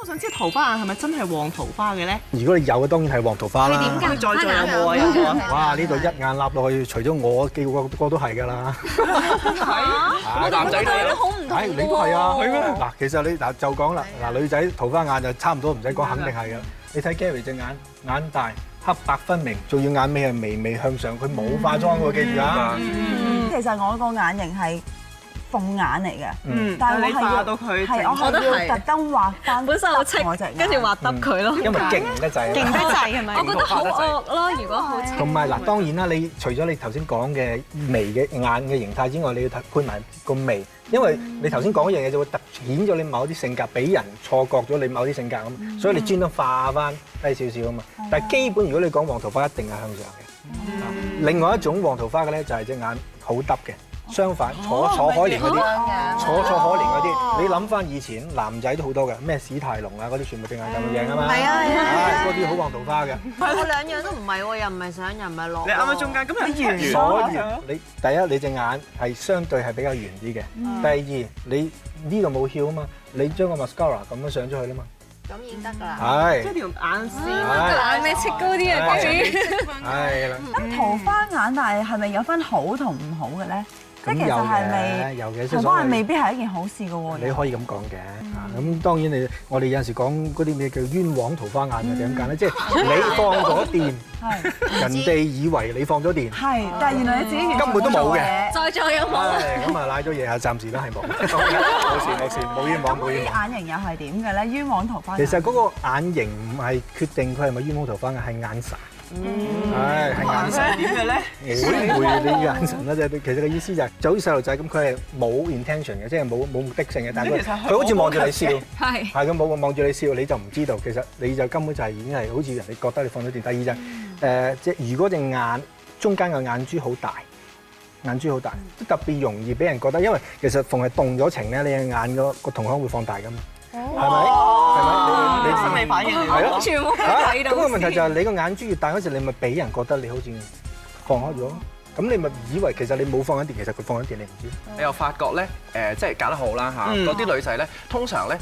想知桃花眼係咪真係旺桃花嘅咧？如果你有嘅，當然係旺桃花啦。再做有冇啊？有冇啊？哇！呢度一眼立落去，除咗我，幾個都係㗎啦。嚇！男仔睇好唔同喎。你都係啊？係咩？嗱，其實你就講啦，嗱，女仔桃花眼就差唔多，唔使講，肯定係㗎。你睇 Gary 隻眼，眼大黑白分明，仲要眼尾係微微向上，佢冇化妝喎，記住啊！其實我個眼型係鳳眼嚟嘅，但係你化到佢，我都係特登畫翻本身好清我隻眼，跟住畫耷佢咯。因為勁得滯，勁得滯係咪？我覺得好惡咯，如果好清。同埋嗱，當然啦，你除咗你頭先講嘅眉嘅眼嘅形態之外，你要配埋個眉，因為你頭先講一樣嘢就會突顯咗你某啲性格，俾人錯覺咗你某啲性格咁，所以你專登化翻低少少啊嘛。但係基本如果你講旺桃花，一定係向上嘅。另外一種旺桃花嘅咧，就係隻眼好耷嘅。相反，楚楚可憐嗰啲，楚楚可憐嗰啲，你諗翻以前男仔都好多嘅，咩史泰龍啊嗰啲，全部隻眼咁樣啊嘛，係啊，嗰啲好旺桃花嘅。我兩樣都唔係喎，又唔係上又唔係落。你啱啱中間，咁你圓所以你第一你隻眼係相對係比較圓啲嘅，第二你呢度冇翹啊嘛，你將個 mascara 咁樣上咗去啦嘛。咁已經得㗎啦。係。即係條眼線，眼尾切高啲啊，係啦。咁桃花眼，但係咪有分好同唔好嘅咧？即係其實係咪有嘅，桃花眼未必係一件好事嘅喎？你可以咁講嘅，咁當然我哋有陣時講嗰啲咩叫冤枉桃花眼啊，點解咧？即係你放咗電，人哋以為你放咗電，係，但係原來你自己根本都冇嘅。再做有冇？咁啊，賴咗嘢啊，暫時都係冇事，冇冤枉，冇冤枉。眼型又係點嘅咧？冤枉桃花其實嗰個眼型唔係決定佢係咪冤枉桃花眼，係眼神。係眼神點嘅咧？我會你眼神啦，即係其實嘅意思就好似細路仔咁，佢係冇 intention 嘅，即係冇目的性嘅，但係佢好似望住你笑，係佢冇望住你笑，你就唔知道，其實你就根本就係已經係好似人哋覺得你放咗電。第二就即係如果隻眼中間嘅眼珠好大，眼珠好大，都特別容易俾人覺得，因為其實逢係動咗情咧，你嘅眼個瞳孔會放大㗎嘛。係咪？你生理反應係咯，全部睇到。咁個問題就係你個眼珠越大嗰時，你咪俾人覺得你好似放開咗，咁你咪以為其實你冇放緊電，其實佢放緊電，你唔知。你又發覺咧，即係搞得好啦嚇，嗰啲女仔咧，通常咧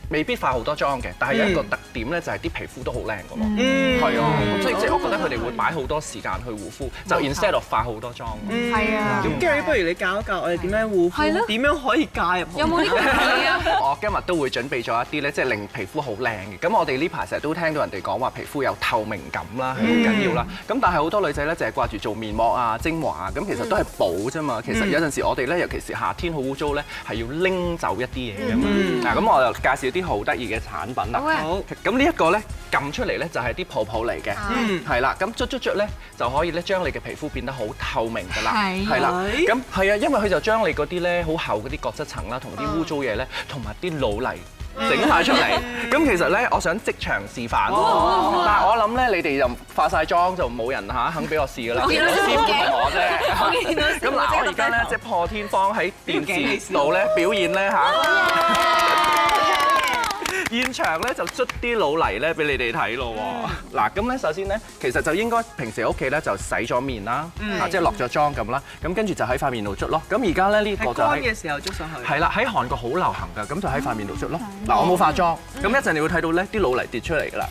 未必化好多妝嘅，但係有一個特點咧，就係啲皮膚都好靚㗎咯。係啊，即係我覺得佢哋會擺好多時間去護膚，就 instead of 化好多妝。係啊。咁 Gary，不如你教一教我哋點樣護膚，點樣可以介入？有冇呢個係啊？我今日都會準備咗一啲咧，即係令皮膚好靚嘅。咁我哋呢排成日都聽到人哋講話皮膚有透明感啦，係好緊要啦。咁但係好多女仔咧，淨係掛住做面膜啊、精華啊，咁其實都係補啫嘛。其實有陣時我哋咧，尤其是夏天好污糟咧，係要拎走一啲嘢㗎嘛。嗱，咁我就介紹啲好得意嘅產品啦。好。咁呢一個咧，撳出嚟咧就係啲泡泡嚟嘅。係啦。咁捽咧就可以咧將你嘅皮膚變得好透明㗎啦。係啦。咁係啊，因為佢就將你嗰啲咧好厚嗰啲角質層啦，同啲污糟嘢咧，同埋啲老泥整晒出嚟。咁其實咧，我想即場示範。但係我諗咧，你哋就化晒妝就冇人肯俾我試㗎啦。師傅同我啫。咁嗱，我而家咧即係破天荒喺電視度咧表演咧現場咧就捽啲老泥咧俾你哋睇咯喎。嗱，咁咧首先咧，其實就應該平時喺屋企咧就洗咗面啦，即係落咗妝咁啦。咁跟住就喺塊面度捽咯。咁而家咧呢個就乾嘅時候捽上去。係啦，喺韓國好流行㗎，咁就喺塊面度捽咯。嗱，我冇化妝，咁一陣你會睇到咧啲老泥跌出嚟㗎啦。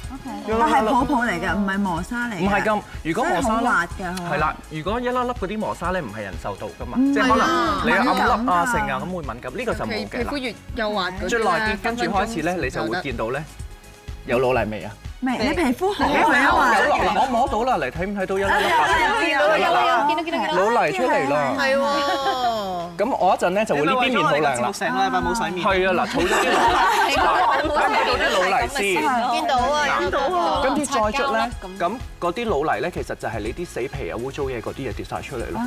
但係泡泡嚟嘅，唔係磨砂嚟嘅。唔係咁，如果磨砂咧，滑㗎。係啦，如果一粒粒嗰啲磨砂咧，唔係人受到㗎嘛，即係可能你暗粒啊成啊咁會敏感，呢個就冇嘅啦。皮膚越幼滑嗰啲捽耐啲，跟住開始咧，你就會見到咧有老泥味啊！未，你皮膚好啊嘛。我摸到啦，嚟睇唔睇到一粒粒白色？見到老泥出嚟啦！係喎。咁我一陣咧就會呢邊面好靚啦。成個禮拜冇洗面。係啊，嗱，儲咗啲老泥，睇到啲老泥先。見到啊，見到啊。跟住再捽咧，咁嗰啲老泥咧，其實就係你啲死皮啊、污糟嘢嗰啲嘢跌晒出嚟咯。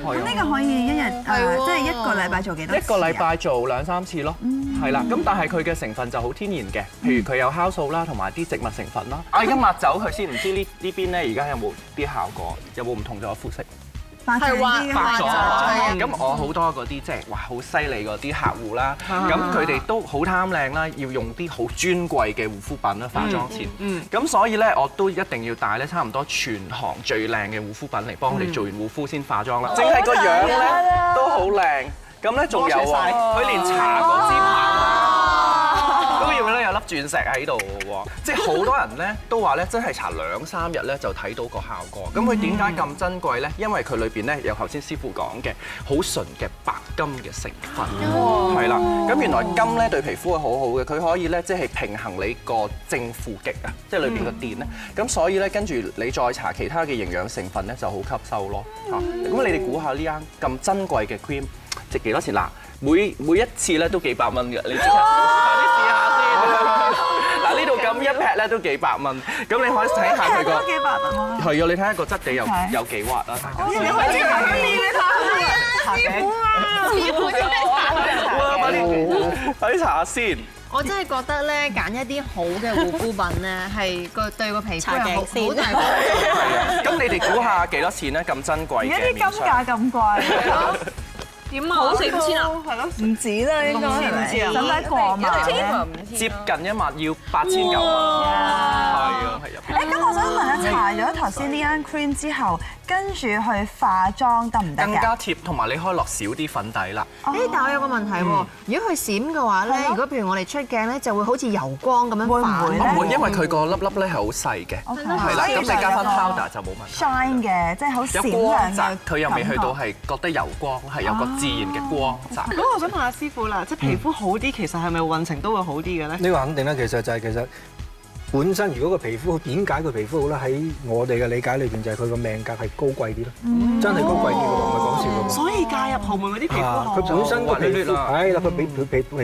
咁呢個可以一日即係一個禮拜做幾多次？一個禮拜做2、3次咯。係啦，咁但係佢嘅成分就好天然嘅，譬如佢有酵素啦，同埋啲植物成分啦。我而家抹走佢先，唔知呢邊咧而家有冇啲效果，有冇唔同咗膚色？係白咗。咁我好多嗰啲即係哇好犀利嗰啲客戶啦，咁佢哋都好貪靚啦，要用啲好尊貴嘅護膚品啦，化妝前。咁所以咧我都一定要帶咧差唔多全行最靚嘅護膚品嚟幫佢哋做完護膚先化妝啦。淨係個樣咧都好靚，咁咧仲有啊，佢連搽嗰支棒都要咧有粒鑽石喺度喎，即係好多人咧都話咧，真係搽2-3日咧就睇到個效果。咁佢點解咁珍貴咧？因為佢裏邊咧有頭先師傅講嘅好純嘅白金嘅成分，係啦。咁原來金咧對皮膚係好好嘅，佢可以咧即係平衡你個正負極啊，即係裏邊個電咧。咁所以咧跟住你再搽其他嘅營養成分咧就好吸收咯。咁你哋估下呢間咁珍貴嘅 cream 值幾多錢？嗱，每一次咧都幾百蚊嘅，你即刻快啲試下先。嗱，呢度咁一劈咧都幾百蚊，咁你可以睇下佢個幾百蚊喎。係啊，你睇下個質地有幾滑啊！大家你可以搽啲你睇下。師傅真係哇，快啲搽下先。我真係覺得咧，揀一啲好嘅護膚品咧，係對個皮膚係好大幫助。係啊，咁你哋估下幾多錢咧？咁珍貴而家啲嘅面霜。金價咁貴，點啊？好4,500啊！係咯，唔止啦，應該係咪？使唔使過萬咧？接近1萬，要8,900。係啊，係入邊。咁我想問下，搽咗頭先呢間 cream 之後，跟住去化妝得唔得㗎？更加貼，同埋你可以落少啲粉底啦。但我有個問題喎，如果佢閃嘅話咧，如果譬如我哋出鏡咧，就會好似油光咁樣會唔會咧？唔會，因為佢個粒粒咧係好細嘅，係啦。咁你加翻 powder 就冇問題。shine 嘅，即係好有閃光澤亮嘅，佢又未去到係覺得油光，係有個自然嘅光澤。咁我想問下師傅啦，即係皮膚好啲，其實係咪運程都會好啲嘅咧？呢個肯定啦，其實本身如果個皮膚好，點解個皮膚好咧？喺我哋嘅理解裏邊就係佢個命格係高貴啲咯，真係高貴啲嘅喎，唔係講笑嘅喎。所以介入豪門嗰啲皮膚好。佢本身個皮膚係啦，佢皮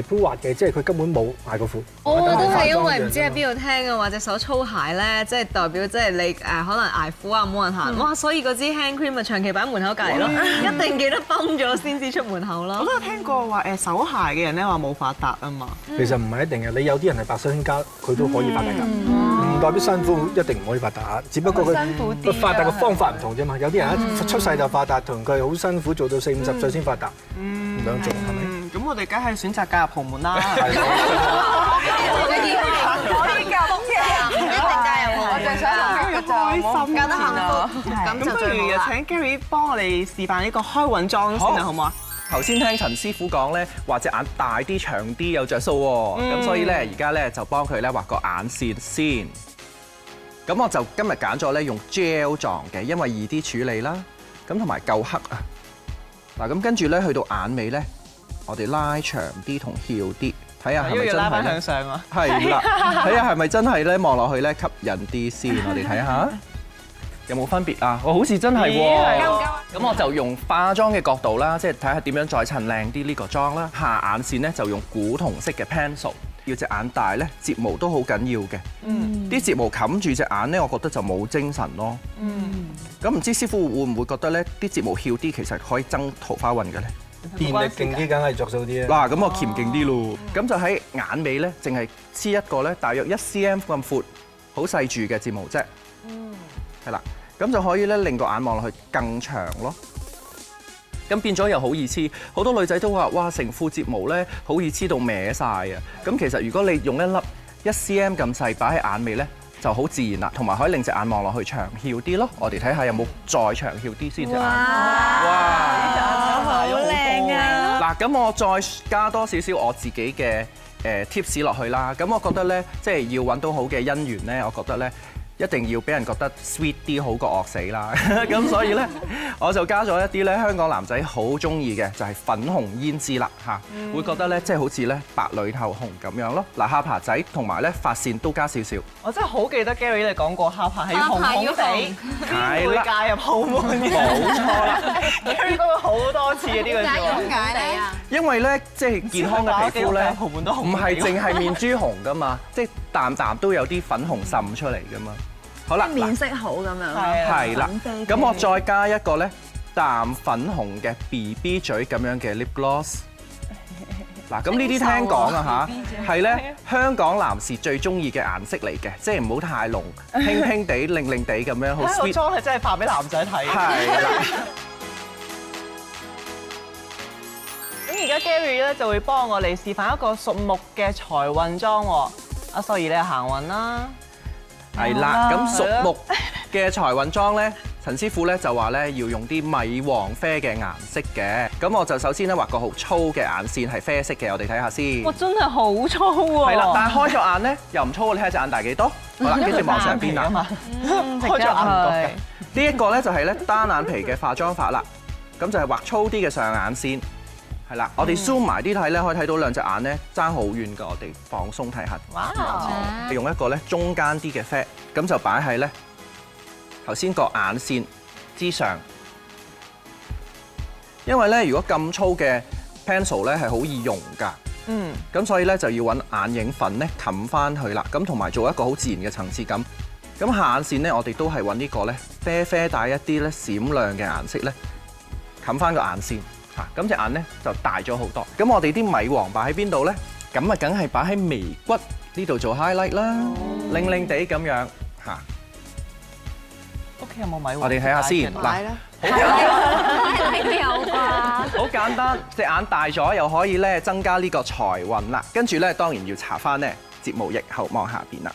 膚滑嘅，即係佢根本冇捱過苦。我都係因為唔知喺邊度聽啊，或者手粗鞋咧，即係代表即係你可能捱苦啊，冇人行，哇！所以嗰支 hand cream 咪長期擺喺門口隔離咯，一定記得泵咗先至出門口咯。我都有聽過話手鞋嘅人咧話冇發達啊嘛。其實唔係一定嘅，你有啲人係白手興家，佢都可以發達㗎。唔代表辛苦一定唔可以發達，只不過佢發達嘅方法唔同啫嘛。有啲人一出世就發達，同佢好辛苦做到40-50歲先發達，兩種係咪？咁我哋梗係選擇介入豪門啦。可以咁嘅，一定加入我就想同佢開心搞得幸福，咁就咁不如最好啦。請 Gary 幫我哋示範呢個開運妝先啊，好唔好啊？頭先聽陳師傅講咧，話隻眼大啲、長啲有着數喎，咁所以咧而家咧就幫佢咧畫個眼線先。咁我就今日揀咗咧用 gel 狀嘅，因為易啲處理啦，咁同埋夠黑啊。嗱，咁跟住咧去到眼尾咧，我哋拉長啲同翹啲，睇下係咪真拉翻係咧向上啊？係啦，睇下係咪真係咧望落去咧吸引啲先，我哋睇下有冇分別啊？我好似真係喎。咁我就用化妝嘅角度啦，即係睇下點樣再襯靚啲呢個妝啦。下眼線咧就用古銅色嘅 pencil， 要隻眼大咧，睫毛都好緊要嘅。啲睫毛冚住隻眼咧，我覺得就冇精神咯。咁唔知師傅會唔會覺得咧啲睫毛翹啲，其實可以增桃花運嘅咧？電力勁啲，梗係着數啲啦。嗱，咁我鉗勁啲咯。咁就喺眼尾咧，淨係黐一個咧，大約1 cm 咁闊，好細住嘅睫毛啫。係啦。咁就可以咧令個眼望落去更長咯，咁變咗又好易黐。好多女仔都話：哇，成副睫毛咧好易黐到歪晒啊！咁其實如果你用一粒1 cm 咁細擺喺眼尾咧，就好自然啦，同埋可以令隻眼望落去長翹啲咯。我哋睇下有冇再長翹啲先隻眼。哇！好靚啊！嗱，咁我再加多少少我自己嘅tips 落去啦。咁我覺得咧，即係要揾到好嘅姻緣咧，我覺得咧。一定要俾人覺得 sweet 啲好過惡死啦，咁所以咧我就加咗一啲咧香港男仔好中意嘅，就係粉紅胭脂啦嚇，會覺得咧即係好似咧白裏透紅咁樣咯。嗱，下巴仔同埋咧髮線都加少少。我真係好記得 Gary 你講過下巴係要紅紅地，先會介入豪門嘅。冇錯啦，Gary 講過好多次嘅呢個點解你啊？因為咧即係健康嘅皮膚咧，豪門都紅，唔係淨係面珠紅噶嘛，即係啖啖都有啲粉紅滲出嚟噶嘛。好啦，面色好咁樣，係啦，咁我再加一個咧淡粉紅嘅 BB 嘴咁樣嘅 lip gloss。嗱，咁呢啲聽講啊嚇，係咧香港男士最中意嘅顏色嚟嘅，即係唔好太濃，輕輕地、靚靚地咁樣，好 sweet。妝係真係拍俾男仔睇。係啦。咁而家 Gary 咧就會幫我哋示範一個屬木嘅財運妝喎。阿秀儀你行運啦。係啦，咁屬木嘅財運妝咧，陳師傅咧就話咧要用啲米黃啡嘅顏色嘅。咁我就首先咧畫個好粗嘅眼線係啡色嘅，我哋睇下先。哇，真係好粗喎！係啦，但係開咗眼咧又唔粗，你睇下隻眼大幾多？好啦，跟住望上邊啦。開咗眼唔覺嘅。呢一個咧就係咧單眼皮嘅化妝法啦。咁就係畫粗啲嘅上眼線。係啦，我哋 zoom 埋啲睇咧，可以睇到兩隻眼咧爭好遠㗎。我哋放鬆睇下。哇！用一個咧中間啲嘅啡，咁就擺喺咧頭先個眼線之上。因為咧，如果咁粗嘅 pencil 咧係好易溶㗎。咁所以咧就要揾眼影粉咧冚翻佢啦。咁同埋做一個好自然嘅層次感。咁下眼線咧，我哋都係揾呢個咧啡啡帶一啲咧閃亮嘅顏色咧冚翻個眼線。咁隻眼咧就大咗好多。咁我哋啲米黃擺喺邊度咧？咁啊，梗係擺喺眉骨呢度做 highlight 啦，靚靚地咁樣嚇。屋企有冇米黃？我哋睇下先嗱，有啩？好簡單，隻眼大咗又可以咧增加呢個財運啦。跟住咧當然要搽翻咧睫毛液後望下邊啦。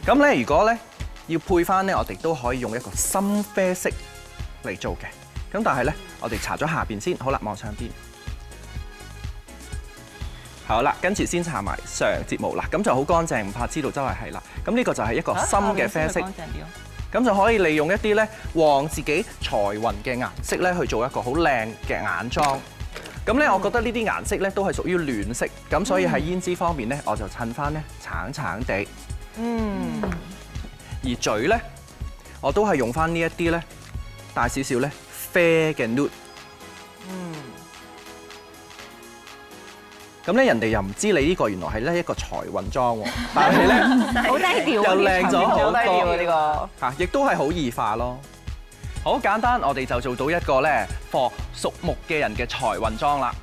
咁咧如果咧要配翻咧，我哋都可以用一個深啡色嚟做嘅，咁但係咧，我哋搽咗下邊先，好啦，望上邊，好啦，跟住先搽埋上睫毛啦，咁就好乾淨，唔怕知道周圍係啦。咁呢個就係一個深嘅啡色，咁就可以利用一啲咧旺自己財運嘅顏色咧去做一個好靚嘅眼妝。咁咧，我覺得呢啲顏色咧都係屬於暖色，咁所以喺胭脂方面咧，我就襯翻咧橙橙地。而嘴咧，我都係用翻呢一啲咧。帶少少咧啡嘅 nude，咁咧人哋又唔知你呢個原來係咧一個財運妝喎，但係咧好低調，又靚咗好多，好低調呢個嚇，亦都係好易化咯。好簡單，我哋就做到一個咧 for 屬木嘅人嘅財運妝啦。